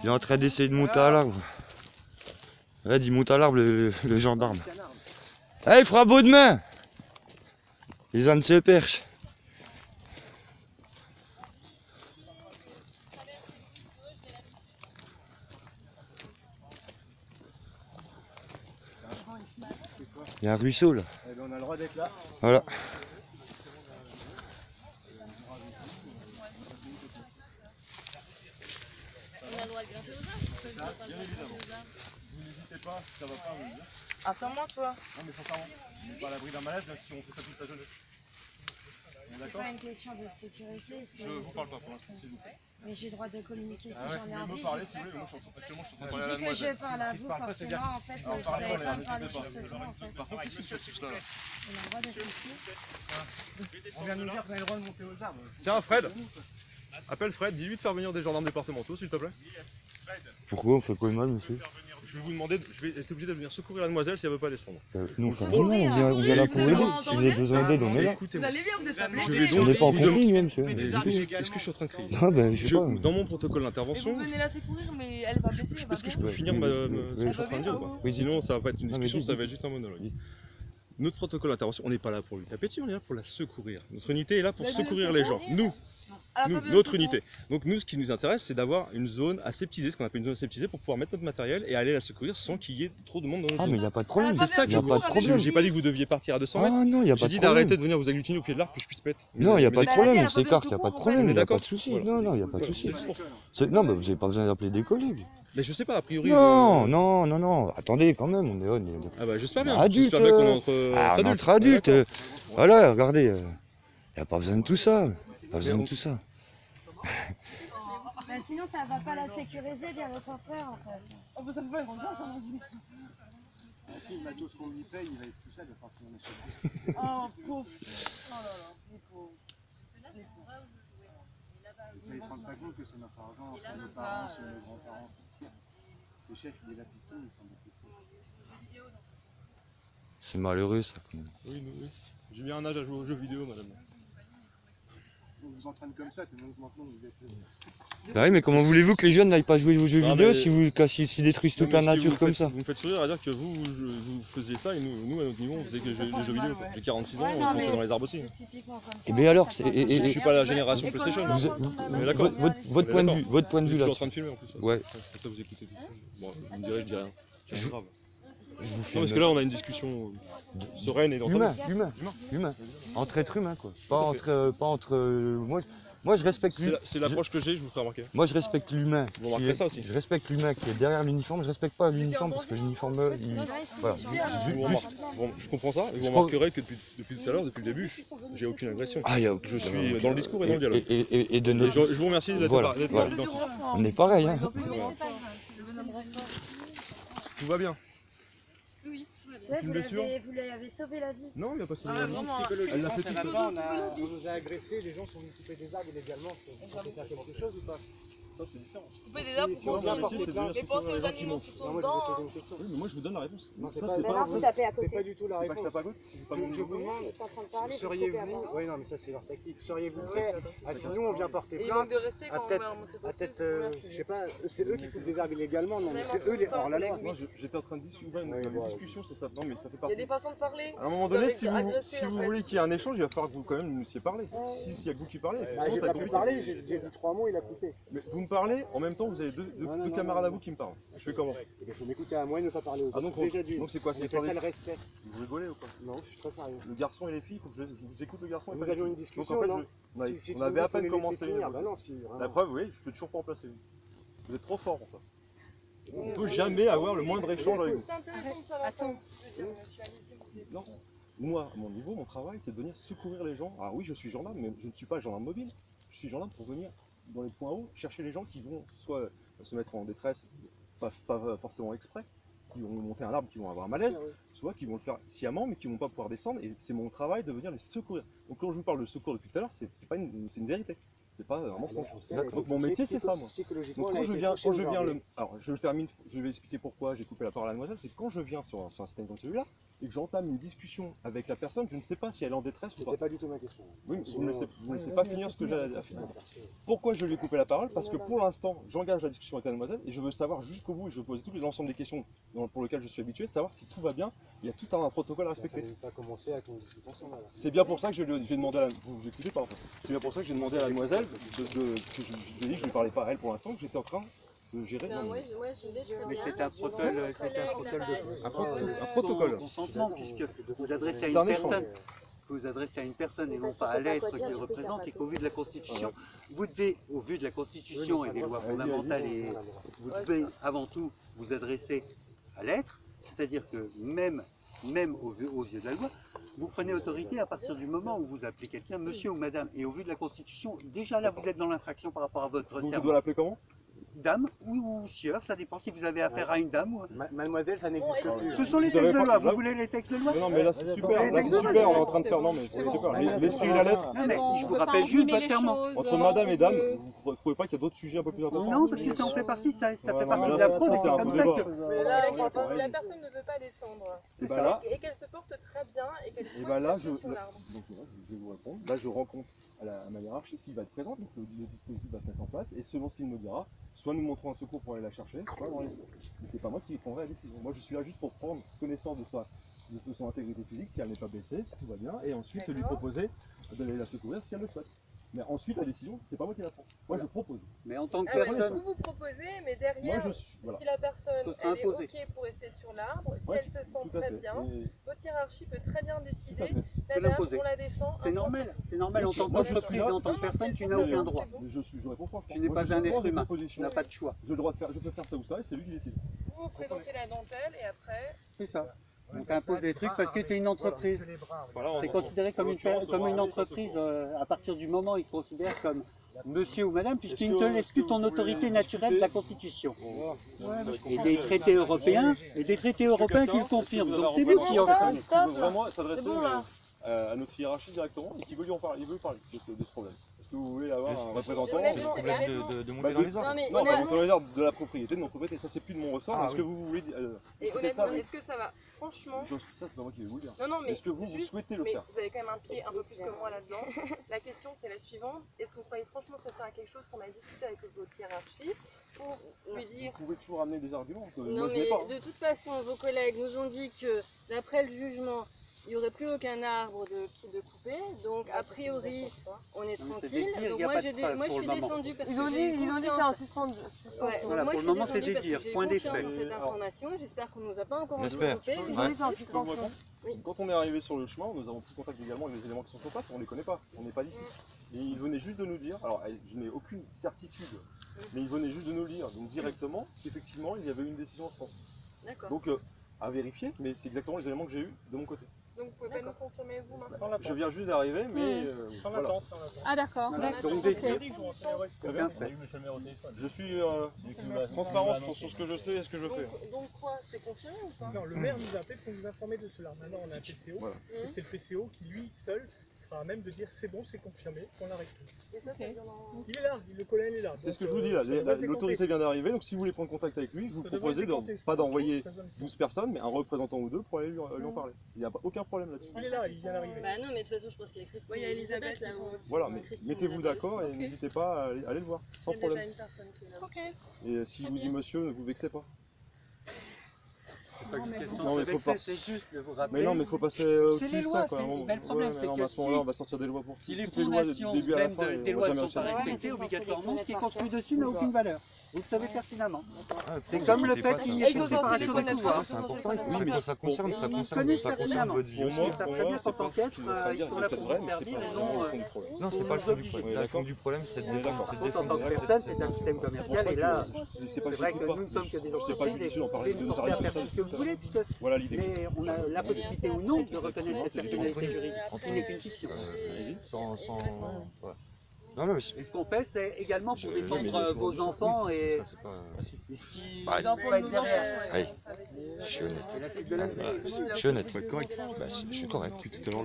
Il est en train d'essayer de monter à l'arbre. Ouais, il monte à l'arbre le gendarme. Ah, il fera beau demain. Les ânes se perchent. Il y a un ruisseau là. Eh ben, on a le droit d'être là. Voilà. On a le droit de grimper aux arbres. Bien évidemment. Vous n'hésitez pas, si ça va pas, vous le dire. Attends-moi toi. Non mais sincèrement, on n'est pas à l'abri d'un malaise même si on fait ça toute la jeunesse. C'est pas une question de sécurité, c'est... Je vous parle pas pour l'instant, s'il vous plaît. Mais j'ai le droit de communiquer si Ah ouais, j'en ai vous pouvez envie. me parler si vous voulez, mais moi actuellement je suis en train de parler à la Je dis que demoiselle. je parle à Si vous, je parle pas, c'est bien. forcément, en fait, Alors, vous parlez n'allez pas, pas me ne parler t'inquiétez sur pas. ce ton, en fait. Par contre, qu'est-ce que tu fais ce là? On a le droit d'être ici. On vient de nous dire qu'on a le droit de monter aux arbres. Tiens, Fred, appelle Fred, dis-lui de faire venir des gendarmes départementaux, s'il te plaît. Pourquoi on fait quoi de mal, monsieur? Je vais vous demander, je vais être obligé de venir secourir la demoiselle si elle veut pas descendre. Nous, on fait rien, on vient là pour aider. Si vous avez besoin d'aide, on est là. Écoutez-moi, allez bien, vous êtes pas je blessés. vais On donc n'est pas en vous conflit, même, monsieur. Mais est-ce que je suis en train de crier? Ah ben, je sais pas. Dans mon protocole Et d'intervention, vous venez la secourir, mais elle va blesser. est-ce que je peux Ouais, finir oui, ce oui, que je suis en train de dire ou pas? Oui, Sinon, ça va pas être une Non, mais discussion, dis, ça dis. va être juste un monologue. Notre protocole d'intervention, on n'est pas là pour lui taper dessus, on est là pour la secourir. Notre unité est là pour secourir les gens. Nous, notre unité. Donc nous, ce qui nous intéresse, c'est d'avoir une zone aseptisée, ce qu'on appelle une zone aseptisée, pour pouvoir mettre notre matériel et aller la secourir sans qu'il y ait trop de monde dans notre Ah, mais zone. il n'y a pas de problème. C'est ça que Il n'y a je pas veux. de problème. J'ai pas dit que vous deviez partir à 200 mètres. Ah non, il n'y a J'ai pas de dit problème. d'arrêter de venir vous agglutiner au pied de l'arbre que je puisse mettre. Non, il n'y a pas de Mais problème, elle a on pas s'écarte, besoin il n'y a de pas de secours, problème, on est il n'y a pas d'accord. de souci. Voilà. Non, non, il n'y a pas de C'est souci. juste pour ça. Non, mais vous n'avez pas besoin d'appeler des collègues. Mais je sais pas, a priori. Non, non, non, non, attendez quand même, on est Ah bah j'espère bien. Adulte, J'espère bien qu'on est entre ah, on est adultes. entre adultes. Ouais, Voilà, regardez, il n'y a pas besoin de tout ça. Pas besoin de tout ça. Bah, sinon, ça va pas la sécuriser, bien au contraire, en fait. On peut se faire une remarque, comment on dit. Ah, si le matos qu'on lui paye, il va être tout seul, il va falloir qu'on en achète. Oh, pauvre. Oh là là, les pauvres. Ça, ils se rendent pas compte que c'est notre argent, c'est nos parents, c'est nos grands-parents. Ces chefs, il est là depuis tout, ils s'en battent. C'est malheureux ça quand même. Oui, oui. J'ai mis un âge à jouer aux jeux vidéo, madame. On vous entraîne comme ça, tellement que maintenant vous êtes. Bah oui, mais comment voulez-vous que les jeunes n'aillent pas jouer aux jeux Non, vidéo mais- s'ils détruisent toute la nature comme ça? Vous me faites sourire à dire que vous faisiez ça et nous, à notre niveau, on faisait que les jeux vidéo. J'ai 46 ans, Ouais, on non, fait mais dans les arbres aussi. c'est typiquement comme ça. Eh bien alors, ça correspond et- très je suis bien. pas la Vous génération êtes- PlayStation. Vous- On est d'accord. Votre point de vue, votre point de vue Je suis là. en train de filmer en plus. Ouais. Comme ça vous écoutez. Bon, vous me direz, je dis rien. C'est Je- grave. Je vous Non, fais parce que là, on a une discussion sereine et humain, d'entendre. humain. Entre êtres humains quoi. Tout à Pas entre. Moi je respecte C'est l'approche que j'ai, je vous ferai remarquer. Moi je respecte l'humain. Vous remarquerez ça aussi. Je respecte l'humain qui est derrière l'uniforme. Je respecte pas l'uniforme parce que l'uniforme. Ouais, ici, Voilà. les gens- Je vous remarque. Bon, je comprends ça, et vous Je remarquerez que depuis tout à l'heure, depuis le début, j'ai aucune agression. Ah, y a Je suis dans le discours et dans le dialogue. Et de Et notre. je vous remercie d'être Voilà, d'être voilà. identique. On est pareil hein. Tout va bien. Ouais, Une vous blessure vous lui avez sauvé la vie. Non, il n'y a pas de Ah, souci. vraiment. Elle l'a fait Ça toute va seule. pas, on nous a agressés, les gens sont venus couper des arbres illégalement. On peut faire quelque chose ou pas? Ça, c'est différent. Couper des arbres Si pour on vient qu'on porter c'est de plainte. venir Mais pensez secourir les aux gens qui animaux montent. qui Non, sont moi je dedans. vous pose une question. Oui, mais moi je vous donne la réponse. Non, c'est Ça, pas- c'est Mais pas non, vous tapez à C'est côté. pas du tout la c'est pas que réponse. t'as pas goutte, c'est pas mon Je niveau. vous demande, Vous êtes en train de parler, vous seriez-vous. coupez avant. Oui, non, mais ça c'est leur tactique. Seriez-vous Ouais, prêt c'est la tactique. Ah, sinon on vient porter Et il plainte. manque de respect Ah, quand on peut-être- met un montée Ah, d'autres peut-être, trucs. je sais pas, c'est eux qui coupent des arbres illégalement, non, mais Même c'est eux les en hors la loi. faisant Moi, j'étais en train de discuter, Oui, une bon, discussion, c'est ça. Non, mais ça fait Il y a partie. des façons de parler. À un moment Vous donné, avez si été vous, agressé, si en vous fait. voulez qu'il y ait un échange, il va falloir que vous quand même nous laissiez parler. S'il y a que vous qui parlez, Bah, effectivement, j'ai ça va pas être pu compliqué. parler, j'ai dit 3 mots, il a coupé. Mais vous me parlez, en même temps, vous avez deux non, camarades non, à vous qui me parlent. Je fais comment? Il faut m'écouter à moi et ne pas parler aux autres. Ah, donc Déjà d'une. donc c'est quoi? On C'est fait l'histoire ça des... le respect. Vous rigolez ou quoi? Non, je suis très sérieux. Le garçon et les filles, il faut que je écoute le garçon et Nous pas les avions filles. une discussion, Donc en fait, non on avait, Si on tu avait veux, à faut peine les commencé. laisser finir. Bah non, si, vraiment. La preuve, oui, je peux toujours pas remplacer. Vous êtes trop fort pour ça. On ne peut jamais avoir le moindre échange avec vous. Attends. Non. Moi, à mon niveau, mon travail, c'est de venir secourir les gens. Alors oui, je suis gendarme, mais je ne suis pas gendarme mobile. Je suis gendarme pour venir dans les points hauts, chercher les gens qui vont soit se mettre en détresse, pas forcément exprès, qui vont monter un arbre, qui vont avoir un malaise, soit qui vont le faire sciemment, mais qui vont pas pouvoir descendre. Et c'est mon travail de venir les secourir. Donc quand je vous parle de secours depuis tout à l'heure, c'est une vérité. C'est pas un mensonge. D'accord. Donc mon métier, c'est ça, moi. Psychologiquement, Donc elle a quand je été viens, touchée aujourd'hui. alors je termine, je vais expliquer pourquoi j'ai coupé la parole à la demoiselle, c'est que quand je viens sur un système comme celui-là, et que j'entame une discussion avec la personne, je ne sais pas si elle est en détresse ou pas. C'était pas du tout ma question. Oui, mais vous ne laissez pas finir ce que j'ai à finir. Pourquoi je lui ai coupé la parole? Parce que pour l'instant, j'engage la discussion avec la demoiselle et je veux savoir jusqu'au bout, et je veux poser tout l'ensemble des questions pour lesquelles je suis habitué, savoir si tout va bien. Il y a tout un protocole à respecter. Il ne pas commencer avec une discussion là. C'est bien pour ça que j'ai demandé à la... Vous écoutez pas en fait. C'est bien pour ça que j'ai demandé à la demoiselle que je lui ai dit que je ne parlais pas à elle pour l'instant, que j'étais en train de gérer. Mais c'est un protocole, Un protocole. consentement, puisque vous adressez à C'est un une échange. personne. Vous adressez à une personne et non pas à l'être qu'il représente, et qu'au vu de la Constitution, vous devez, au vu de la Constitution et des lois fondamentales, vous devez avant tout vous adresser à l'être, c'est-à-dire que même aux yeux de la loi, vous prenez autorité à partir du moment où vous appelez quelqu'un monsieur ou madame, et au vu de la Constitution, déjà là vous êtes dans l'infraction par rapport à votre Donc je serment. dois l'appeler comment? Dame ou sieur, ça dépend si vous avez affaire à une dame ou... Mademoiselle, ça n'existe plus. Ce sont les Vous avez textes de pas- loi, vous là- voulez les textes de loi? Non mais là c'est super, Les là textes c'est de super, loi. on est en train de faire, non mais c'est super. Mais suivez la lettre. Non, mais je vous rappelle juste votre serment. Entre madame et dame, vous ne trouvez pas qu'il y a d'autres sujets un peu plus importants? Non, parce que ça en fait partie, ça Ouais, fait non, partie mais de là, la fraude, et c'est c'est un comme peu ça débat. que... Mais là, la personne ne veut pas descendre. C'est Bah ça. là, Et qu'elle se porte très bien et qu'elle Et soit bah là, assise sur l'arbre. donc, je vais vous répondre. Là, je rencontre à ma hiérarchie qui va être présente, donc le dispositif va se mettre en place, et selon ce qu'il me dira, soit nous montrons un secours pour aller la chercher, soit on la laisse. Mais c'est pas moi qui prendrai la décision. Moi, je suis là juste pour prendre connaissance de son intégrité physique, si elle n'est pas blessée, si tout va bien, et ensuite lui proposer d'aller la secourir si elle le souhaite. Mais ensuite, la décision, c'est pas moi qui la prends. Moi, je propose. Mais en tant que Ah ouais, personne... vous proposez, mais Moi, derrière, je suis. Voilà. si la Ce personne sera elle est imposé. OK pour rester sur l'arbre, si Ouais, elle se sent Tout à très fait. bien, Et- votre hiérarchie peut très bien Tout à décider, fait. la de dame, l'imposer. on la descend. C'est normal, c'est normal en tant Moi, je suis qu'entreprise et là- en tant que Non, personne, c'est tu bon, n'as c'est aucun bon, droit. c'est bon. Je réponds franchement. Tu n'es Moi, pas je un suis être force de humain, proposition. tu n'as pas de choix. Je peux faire ça ou ça, et c'est lui qui décide. Vous vous présentez la dentelle et après, C'est ça. On t'impose des trucs parce que tu es une entreprise. C'est considéré comme une entreprise à partir du moment où ils te considèrent comme monsieur ou madame, puisqu'ils ne te laissent plus ton autorité naturelle de la Constitution. Et des traités européens, qui le confirment. Donc c'est vous qui en Il connaissez. veut vraiment s'adresser C'est bon, là. à notre hiérarchie directement et qui veut lui en parler. Il veut parler de ce problème. Est-ce que vous voulez avoir un représentant? honnêtement, C'est le problème de monter dans les arbres. non mais Non, pas honnêtement, monter dans les arbres, de la propriété, de mon propriété. Ça, c'est plus de mon ressort. Ah, Est-ce oui. que vous voulez et écouter honnêtement, ça? est-ce que ça va? Franchement, Ça, c'est pas moi qui vais vous le dire. non, non, mais Est-ce que vous juste- souhaitez le mais faire? vous avez quand même un pied un peu plus que moi là-dedans. La question c'est la suivante. Est-ce que vous croyez franchement que ça sert à quelque chose qu'on a discuté avec votre hiérarchie pour lui dire Vous pouvez toujours amener des arguments que Non moi je n'ai mais pas. de toute façon, vos collègues nous ont dit que d'après le jugement, il n'y aurait plus aucun arbre de coupé, donc a priori on est Non, mais c'est tranquille. des dires, Donc il y a moi, pas de preuve moi je pour suis le moment. descendue parce Ils que ont dit, j'ai eu c'est confiance. un suspendu. Ouais, donc Voilà, moi, pour je le suis moment, c'est descendue des parce que dires, j'ai eu point des confiance faits. dans cette Alors, information. J'espère qu'on nous a pas encore J'espère. entourloupé. Ils mais ont dit, c'est un Je peux vous suspension. répondre Oui. Quand on est arrivé sur le chemin, nous avons pris contact également avec les éléments qui sont sur place, on ne les connaît pas, on n'est pas d'ici. Et ils venaient juste de nous dire, alors je n'ai aucune certitude, mais ils venaient juste de nous dire, donc directement, qu'effectivement il y avait une décision en ce sens. D'accord. Donc à vérifier, mais c'est exactement les éléments que j'ai eu de mon côté. Donc vous pouvez pas nous D'accord. confirmer vous maintenant. Je viens juste d'arriver, mais voilà. Ah d'accord. Voilà. Donc des dires. Très bien. Aucun fait. Je suis transparent sur ce que je sais et ce que je fais. Donc quoi, c'est confirmé ou pas? Non, le maire nous a appelé pour nous informer de cela. Maintenant, on a un PCO. Voilà. Et c'est le PCO qui, lui, seul, sera à même de dire c'est bon, c'est confirmé, qu'on l'arrête tout. Et ça vient dans... Il est là, le colonel est là. C'est Donc, ce que je vous dis là, ça doit se l'autorité décompter. vient d'arriver, donc si vous voulez prendre contact avec lui, je vous Ça devrait proposais se décompter. pas d'envoyer Ça donne- 12 personnes, mais un représentant ou deux pour aller lui en parler. Il n'y a aucun problème là-dessus. Il est là, il vient d'arriver. Bah non, mais de toute façon, je pense qu'il y a Christine. Oui, il y a Elisabeth, là là, où. Voilà, mais Christine, mettez-vous Elisabeth. d'accord et n'hésitez pas à aller le voir, sans Il y a déjà problème. une personne qui est là. Ok. Et si vous dit monsieur, ne vous vexez pas. C'est pas une question Non, de mais se faut vexer, pas- c'est juste de vous rappeler. Mais non, mais il faut passer au-dessus les de lois, ça quoi. c'est- Bon, ben, le problème, mais c'est non, que mais à ce moment-là, si- on va sortir des lois pour Si tout. les Toutes lois, du fondations début à la même fin, des on lois va ne jamais sont pas réussir. respectées, Ouais, mais obligatoirement, ce qui est par construit cœur. dessus n'a aucune valeur. Vous le savez pertinemment. Ouais, C'est faut- comme le c'est fait pas qu'il y ça. ait une séparation des pouvoirs. C'est important. Oui, mais quand ça concerne, Ils connaissent pertinemment. votre vie. Pour Ils moi, savent pour très moi, bien c'est qu'en tant pas ce qu'être, qu'il veut ils dire, sont il y là a peut-être pour vrai, nous mais c'est servir, pas ils vraiment ont, le fond du problème. Non, c'est pour pas le nous fond du obliger. problème. Le fond du problème, c'est de On est d'accord. c'est de En tant défendre. que personne, c'est un système C'est pour commercial ça et que là, c'est pas c'est que vrai je que peux pas. nous ne sommes que des C'est pas entreprises et difficile d'en vous parler pouvez de nous forcer à parler faire comme tout ce que vous voulez, puisque Voilà l'idée. mais on a la possibilité ou non de reconnaître cette personnalité juridique, qui n'est qu'une fiction. Sans. Ouais. Non, mais Et ce qu'on fait, c'est également pour Je- non, mais il y a défendre toujours vos du- enfants et ça, c'est pas. et ce qui Bah, Les enfants va de être nos derrière. enfants, Allez. avec Je suis honnête. Et la suite de la vie. Je suis honnête. Bah, je suis correct. Tout est